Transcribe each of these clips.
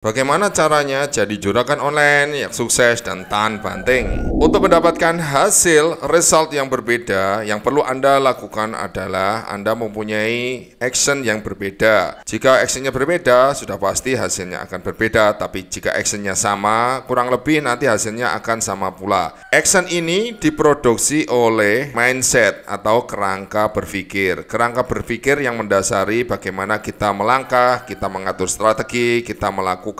Bagaimana caranya jadi juragan online yang sukses dan tahan banting? Untuk mendapatkan hasil result yang berbeda, yang perlu Anda lakukan adalah Anda mempunyai action yang berbeda. Jika actionnya berbeda, sudah pasti hasilnya akan berbeda. Tapi jika actionnya sama, kurang lebih nanti hasilnya akan sama pula. Action ini diproduksi oleh mindset atau kerangka berpikir. Kerangka berpikir yang mendasari bagaimana kita melangkah, kita mengatur strategi, kita melakukan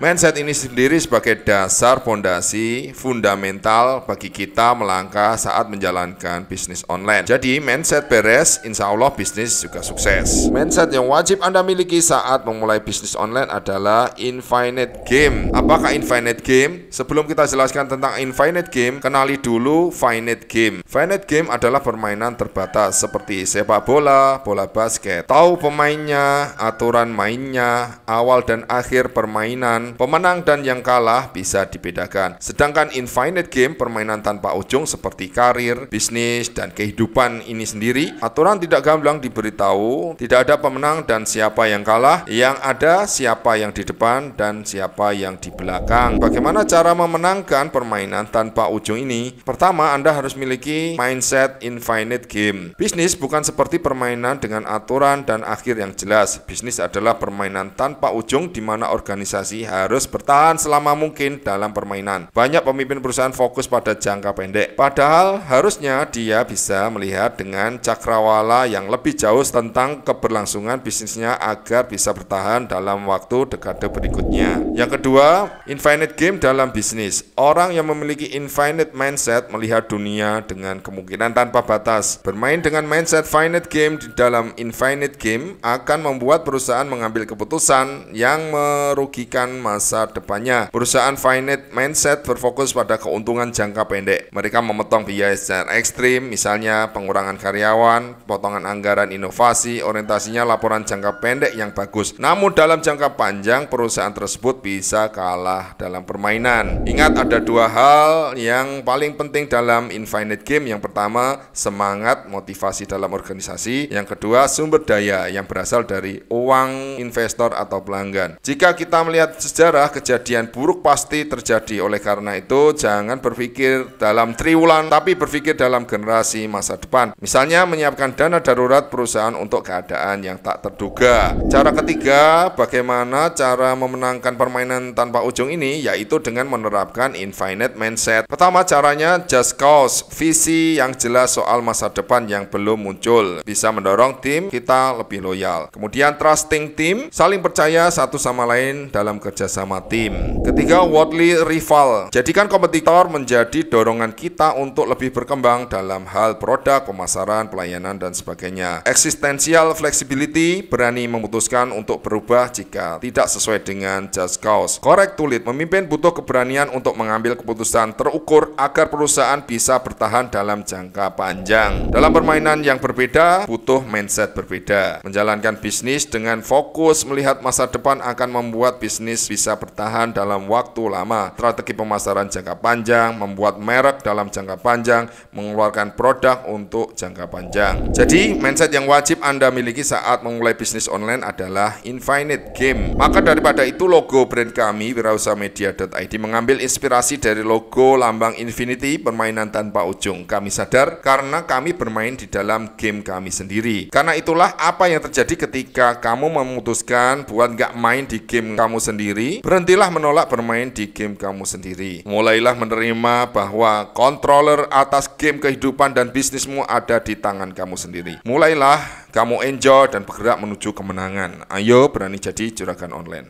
mindset ini sendiri sebagai dasar fondasi fundamental bagi kita melangkah saat menjalankan bisnis online. Jadi mindset beres, insya Allah bisnis juga sukses. Mindset yang wajib Anda miliki saat memulai bisnis online adalah infinite game. Apakah infinite game? Sebelum kita jelaskan tentang infinite game, kenali dulu finite game. Finite game adalah permainan terbatas seperti sepak bola, bola basket. Tahu pemainnya, aturan mainnya, awal dan akhir permainan, pemenang dan yang kalah bisa dibedakan. Sedangkan infinite game, permainan tanpa ujung seperti karir, bisnis, dan kehidupan ini sendiri, aturan tidak gamblang diberitahu, tidak ada pemenang dan siapa yang kalah, yang ada siapa yang di depan dan siapa yang di belakang. Bagaimana cara memenangkan permainan tanpa ujung ini? Pertama, Anda harus miliki mindset infinite game. Bisnis bukan seperti permainan dengan aturan dan akhir yang jelas. Bisnis adalah permainan tanpa ujung di mana organisasi harus bertahan selama mungkin dalam permainan. Banyak pemimpin perusahaan fokus pada jangka pendek, padahal harusnya dia bisa melihat dengan cakrawala yang lebih jauh tentang keberlangsungan bisnisnya agar bisa bertahan dalam waktu dekade berikutnya. Yang kedua, infinite game dalam bisnis. Orang yang memiliki infinite mindset melihat dunia dengan kemungkinan tanpa batas. Bermain dengan mindset finite game di dalam infinite game akan membuat perusahaan mengambil keputusan yang merugikan masa depannya. Perusahaan finite mindset berfokus pada keuntungan jangka pendek. Mereka memotong biaya secara ekstrim, misalnya pengurangan karyawan, potongan anggaran inovasi, orientasinya laporan jangka pendek yang bagus. Namun dalam jangka panjang, perusahaan tersebut bisa kalah dalam permainan. Ingat, ada dua hal yang paling penting dalam infinite game. Yang pertama, semangat motivasi dalam organisasi. Yang kedua, sumber daya yang berasal dari uang investor atau pelanggan. Jika kita melihat sejarah, kejadian buruk pasti terjadi. Oleh karena itu, jangan berpikir dalam triwulan, tapi berpikir dalam generasi masa depan. Misalnya, menyiapkan dana darurat perusahaan untuk keadaan yang tak terduga. Cara ketiga, bagaimana cara memenangkan permainan tanpa ujung ini, yaitu dengan menerapkan infinite mindset. Pertama, caranya just cause, visi yang jelas soal masa depan yang belum muncul, bisa mendorong tim kita lebih loyal. Kemudian trusting team, saling percaya satu sama lain dalam kerjasama tim. Ketiga, worldly rival, jadikan kompetitor menjadi dorongan kita untuk lebih berkembang dalam hal produk, pemasaran, pelayanan, dan sebagainya. Existential flexibility, berani memutuskan untuk berubah jika tidak sesuai dengan just cause. Correct to lead, memimpin butuh keberanian untuk mengambil keputusan terukur agar perusahaan bisa bertahan dalam jangka panjang. Dalam permainan yang berbeda, butuh mindset berbeda. Menjalankan bisnis dengan fokus melihat masa depan akan membuat bisnis bisa bertahan dalam waktu lama. Strategi pemasaran jangka panjang, membuat merek dalam jangka panjang, mengeluarkan produk untuk jangka panjang. Jadi, mindset yang wajib Anda miliki saat memulai bisnis online adalah infinite game. Maka daripada itu, logo brand kami, wirausahamedia.id, mengambil inspirasi dari logo lambang Infinity, permainan tanpa ujung. Kami sadar karena kami bermain di dalam game kami sendiri. Karena itulah apa yang terjadi ketika kamu memutuskan buat nggak main di game kamu sendiri. Berhentilah menolak bermain di game kamu sendiri. Mulailah menerima bahwa controller atas game kehidupan dan bisnismu ada di tangan kamu sendiri. Mulailah kamu enjoy dan bergerak menuju kemenangan. Ayo berani jadi juragan online.